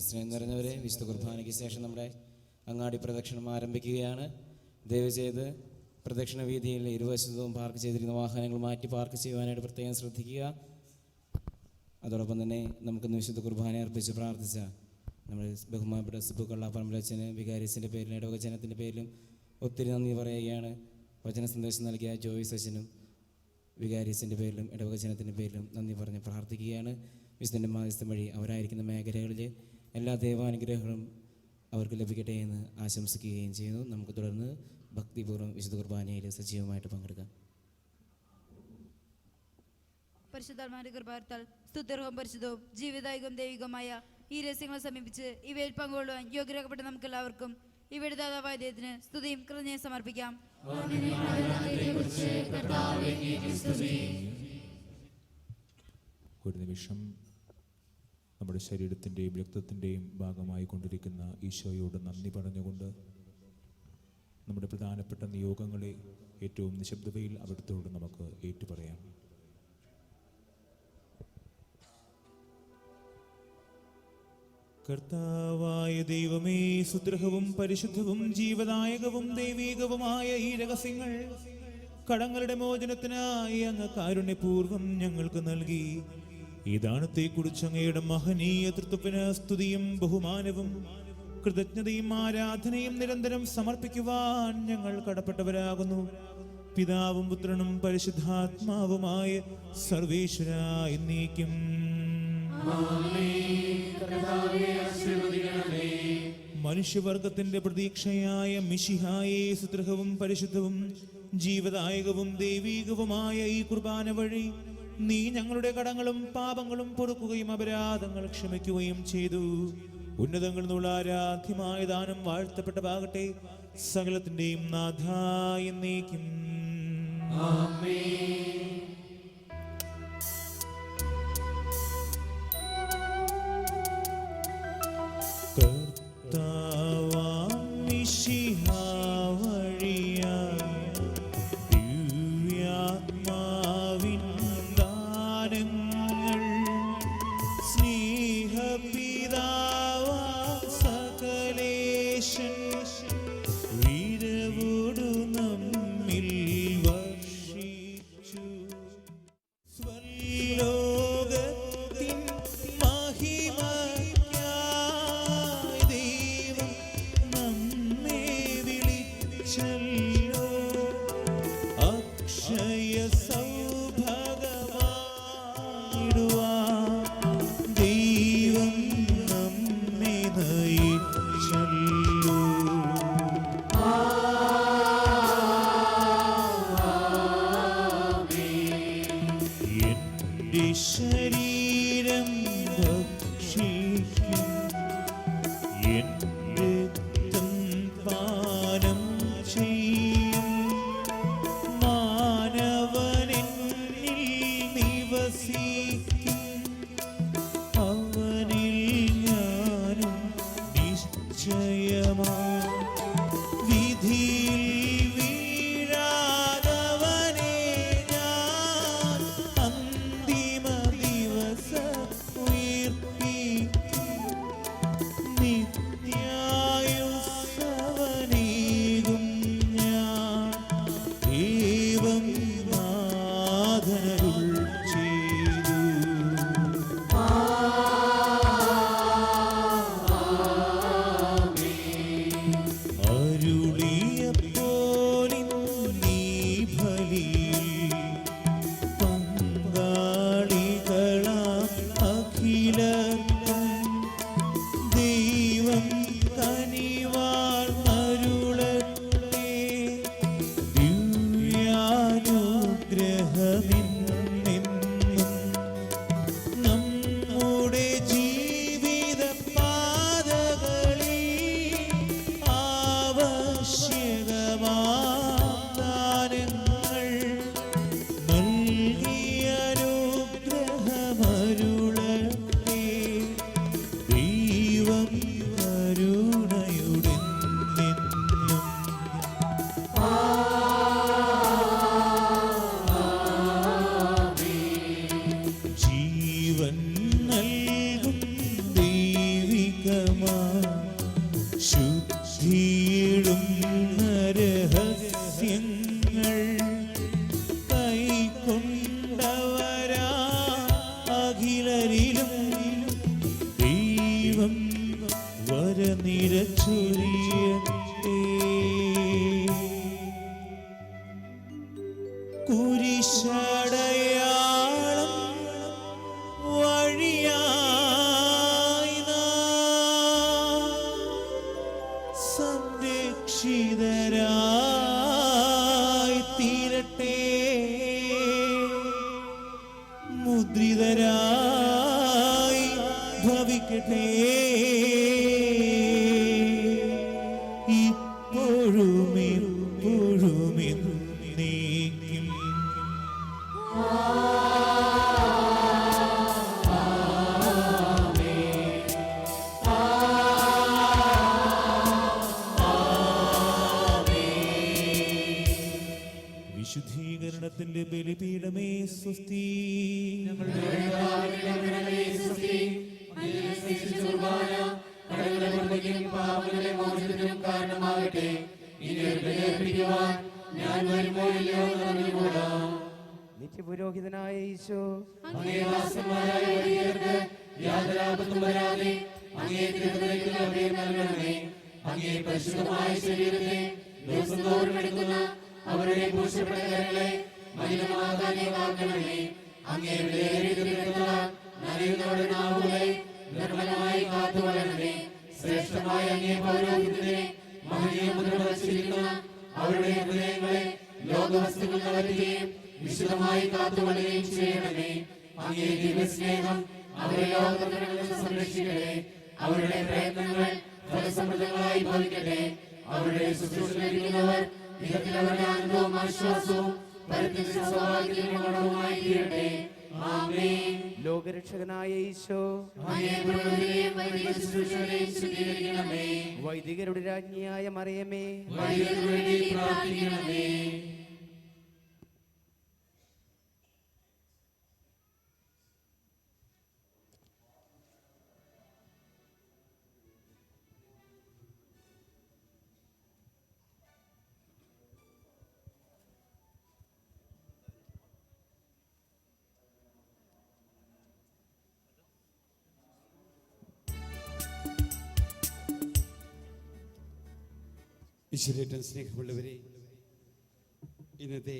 സ്നേഹം നിറഞ്ഞവരെ, വിശുദ്ധ കുർബാനയ്ക്ക് ശേഷം നമ്മുടെ അങ്ങാടി പ്രദക്ഷിണം ആരംഭിക്കുകയാണ്. ദയവ് ചെയ്ത് പ്രദക്ഷിണ വീതിയിൽ ഇരുവശത്തും പാർക്ക് ചെയ്തിരിക്കുന്ന വാഹനങ്ങൾ മാറ്റി പാർക്ക് ചെയ്യുവാനായിട്ട് പ്രത്യേകം ശ്രദ്ധിക്കുക. അതോടൊപ്പം തന്നെ നമുക്കിന്ന് വിശുദ്ധ കുർബാന അർപ്പിച്ച് പ്രാർത്ഥിച്ച നമ്മുടെ ബഹുമാനപ്പെട്ട സിബു കള്ളാപ്പറമ്പിലച്ഛന് വികാരിസിൻ്റെ പേരിലും ഇടവകജനത്തിൻ്റെ പേരിലും ഒത്തിരി നന്ദി പറയുകയാണ്. വചന സന്ദേശം നൽകിയ ജോയിസ് അച്ഛനും വികാരിസിൻ്റെ പേരിലും ഇടവകജനത്തിൻ്റെ പേരിലും നന്ദി പറഞ്ഞ് പ്രാർത്ഥിക്കുകയാണ്. വിശുദ്ധൻ്റെ മാധ്യസ്ഥം വഴി അവരായിരിക്കുന്ന മേഖലകളിൽ എല്ലാ ദൈവാനുഗ്രഹങ്ങളും അവർക്ക് ലഭിക്കട്ടെ എന്ന് ആശംസിക്കുകയും ചെയ്യുന്നു. നമുക്ക് തുടർന്ന് ഭക്തിപൂർവ്വം വിശുദ്ധ കുർബാനയിൽ സജീവമായിട്ട് പങ്കെടുക്കാം. പരിശുദ്ധാത്മാവിന്റെ കൃപാർത്താൽ സ്തുത്യർഹവും പരിശുദ്ധവും ജീവിതായികവും ദൈവികമായ ഈ രഹസ്യങ്ങളെ സമീപിച്ച് ഇവയിൽ പങ്കുകൊള്ളുവാൻ യോഗ്യരാക്കപ്പെട്ട നമുക്ക് എല്ലാവർക്കും ഇവയുടെ ദാതാവായ ദൈവത്തിന് സ്തുതിയും കൃതജ്ഞതയും സമർപ്പിക്കാം. ഒരു നിമിഷം നമ്മുടെ ശരീരത്തിൻ്റെയും രക്തത്തിൻ്റെയും ഭാഗമായി കൊണ്ടിരിക്കുന്ന ഈശോയോട് നന്ദി പറഞ്ഞുകൊണ്ട് നമ്മുടെ പ്രധാനപ്പെട്ട നിയോഗങ്ങളെ ഏറ്റവും നിശബ്ദതയിൽ അവിടുത്തോട് നമുക്ക് ഏറ്റുപറയാം. കർത്താവായ ദൈവമേ, സുദൃഢവും പരിശുദ്ധവും ജീവദായകവും ദൈവീകവുമായ ഈ രഹസ്യങ്ങൾ കടങ്ങളുടെ മോചനത്തിനായി അങ്ങ് കാരുണ്യപൂർവ്വം ഞങ്ങൾക്ക് നൽകി. ഈ ദാനത്തെക്കുറിച്ച് അങ്ങയുടെ മഹനീയ തൃത്വത്തിന് സ്തുതിയും ബഹുമാനവും കൃതജ്ഞതയും ആരാധനയും നിരന്തരം സമർപ്പിക്കുവാൻ ഞങ്ങൾ കടപ്പെട്ടവരാകുന്നു. പിതാവും പുത്രനും പരിശുദ്ധാത്മാവുമായ സർവേശ്വരാ എന്നേക്കും. മനുഷ്യവർഗത്തിന്റെ പ്രതീക്ഷയായ മിശിഹായെ, സുദൃഢവും പരിശുദ്ധവും ജീവദായകവും ദൈവീകവുമായ ഈ കുർബാന വഴി നീ ഞങ്ങളുടെ കടങ്ങളും പാപങ്ങളും പൊറുക്കുകയും അപരാധങ്ങൾ ക്ഷമിക്കുകയും ചെയ്തു. ഉന്നതങ്ങളിൽ നിന്നുള്ള ആരാധ്യമായ ദാനം വാഴ്ത്തപ്പെട്ടതാകട്ടെ. സകലത്തിന്റെയും നാഥായ എന്നേക്കും. കർത്താവാം മിശിഹാ വഴിയായി ദിവ്യാത്മാവിൻ ദാനങ്ങൾ സ്നേഹപിതാവാ സകലേശൻ വീരവോടു നമ്മിൽ വർഷിച്ചു. സ്വലോകത്തിൻ മഹിമയ്ക്കായി ദൈവം നമ്മെ വിളിച്ചല്ലോ. അക്ഷയ സൗഭാഗ്യമായിടുവാൻ ദൈവം നമ്മെ നയിച്ചല്ലോ. എന്റെ ശരീരം ഭക്ഷിക്കും, എന്റെ രക്തം പാനം ചെയ്യും. രക്ഷിതരായി തീരട്ടെ, മുദ്രിതരായി ഭവിക്കട്ടെ, ഇപ്പോഴും എപ്പോഴും എന്നേക്കും. വിശുദ്ധീകരണത്തിന്റെ ബലിപീഠമേ സ്വസ്തി. നിത്യപുരോഹിതനായ ഈശോ പരിശുദ്ധമായ ശരീരത്തെ ദിവസം തോറും എടുക്കുന്ന അവരുടെ ഭൂഷണങ്ങളെ മലിനമാകാനേ, അങ്ങേ വിലയേറിയിട്ടുള്ള നരയുന്നവരുടെ നാവുകളെ നിർമ്മലമായി കാത്തുകൊള്ളണമേ. ശ്രേഷ്ഠമായ അങ്ങേ പൗരോഹിത്യത്തിനെ മഹനീയ മുദ്ര വച്ചിരിക്കുന്ന അവരുടെ ഹൃദയങ്ങളെ ലോകവസ്തുക്കൾ നടത്തുകയും വിശുദ്ധമായി കാത്തുകൊള്ളുകയും ചെയ്യണമേ. അങ്ങേ ദിവ്യസ്നേഹം അവരെ ലോകത്തിൽ നിന്ന് സംരക്ഷിക്കട്ടെ. അവരുടെ പ്രയത്നങ്ങൾ ഫലസമൃദ്ധങ്ങളായി ഭവിക്കട്ടെ. അവരുടെ ശുശ്രൂഷയിലിരിക്കുന്നവർ ഇഹത്തിൽ അവരുടെ ആനന്ദവും ആശ്വാസവും സൗഭാഗ്യവുമായി തീരട്ടെ. ആമേൻ. ലോകരക്ഷകനായ ഈശോ ശുദ്ധീകരിക്കണമേ. വൈദികരുടെ രാജ്ഞിയായ മറിയമേ വൈദികർക്ക് വേണ്ടി പ്രാർത്ഥിക്കണമേ. ഈശ്വരേറ്റം സ്നേഹമുള്ളവരെ, ഇന്നത്തെ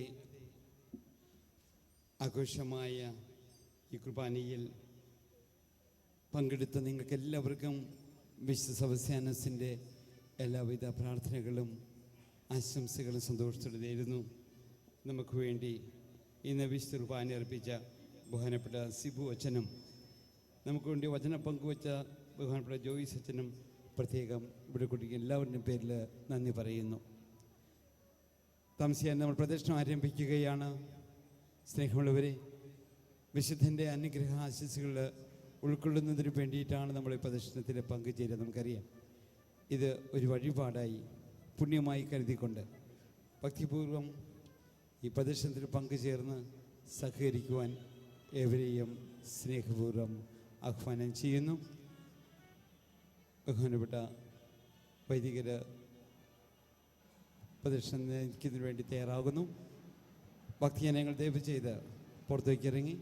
ആഘോഷമായ ഈ കുർബാനയിൽ പങ്കെടുത്ത നിങ്ങൾക്കെല്ലാവർക്കും വിശുദ്ധ സെബസ്ത്യാനോസിൻ്റെ എല്ലാവിധ പ്രാർത്ഥനകളും ആശംസകളും സന്തോഷത്തോടെ നേരുന്നു. നമുക്ക് വേണ്ടി ഇന്ന് വിശുദ്ധ കുർബാന അർപ്പിച്ച ബഹുമാനപ്പെട്ട സിബു അച്ഛനും നമുക്ക് വേണ്ടി വചനം പങ്കുവച്ച ബഹുമാനപ്പെട്ട ജോയിസ് അച്ഛനും പ്രത്യേകം ഇവിടെ കുട്ടിക്ക് എല്ലാവരുടെയും പേരിൽ നന്ദി പറയുന്നു. താമസിയാൻ നമ്മൾ പ്രദക്ഷിണം ആരംഭിക്കുകയാണ്. സ്നേഹമുള്ളവരെ, വിശുദ്ധൻ്റെ അനുഗ്രഹ ആശംസകൾ ഉൾക്കൊള്ളുന്നതിന് വേണ്ടിയിട്ടാണ് നമ്മൾ ഈ പ്രദക്ഷിണത്തിൽ പങ്കുചേരുന്നത്. നമുക്കറിയാം, ഇത് ഒരു വഴിപാടായി പുണ്യമായി കരുതിക്കൊണ്ട് ഭക്തിപൂർവം ഈ പ്രദക്ഷിണത്തിൽ പങ്കുചേർന്ന് സഹകരിക്കുവാൻ ഏവരെയും സ്നേഹപൂർവ്വം ആഹ്വാനം ചെയ്യുന്നു. ബഹുമാനപ്പെട്ട വൈദികർ പ്രദക്ഷിണം നയിക്കുന്നതിന് വേണ്ടി തയ്യാറാകുന്നു. ഭക്തജനങ്ങൾ ദയവ് ചെയ്ത് പുറത്തേക്ക് ഇറങ്ങി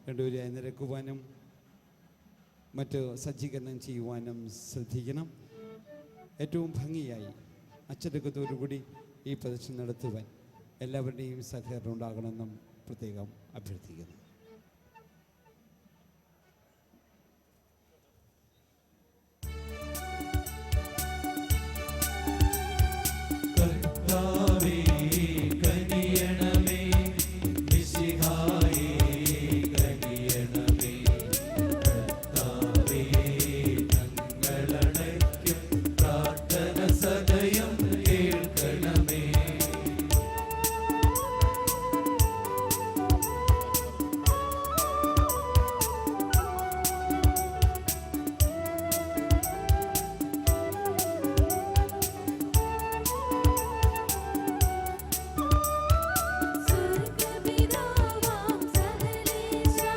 രണ്ടുപേരായി നിരക്കുവാനും മറ്റ് സജ്ജീകരണം ചെയ്യുവാനും ശ്രദ്ധിക്കണം. ഏറ്റവും ഭംഗിയായി അച്ചടക്കത്തോടുകൂടി ഈ പ്രദക്ഷിണം നടത്തുവാൻ എല്ലാവരുടെയും സഹകരണം ഉണ്ടാകണമെന്നും പ്രത്യേകം അഭ്യർത്ഥിക്കുന്നു. സകലേശാ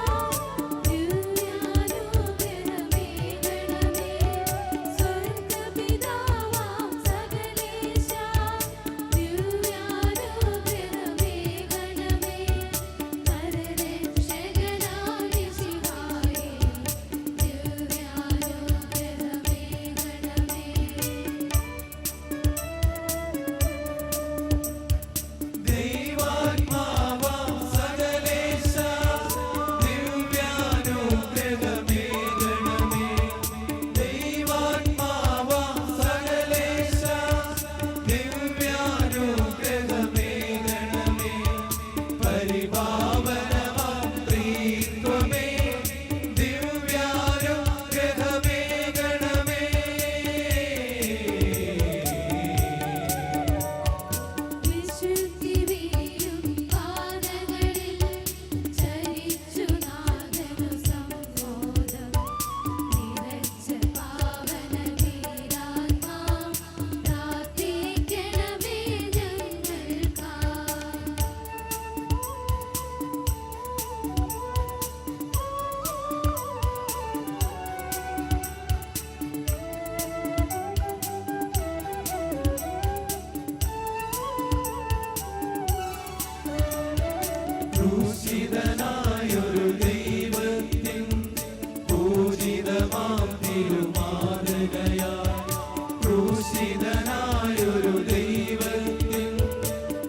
ക്രൂശിതനായൊരു ദൈവത്തിൻ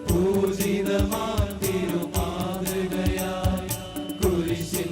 പൂജിതമാം തിരുമാതൃകയായി കുരിശിൻ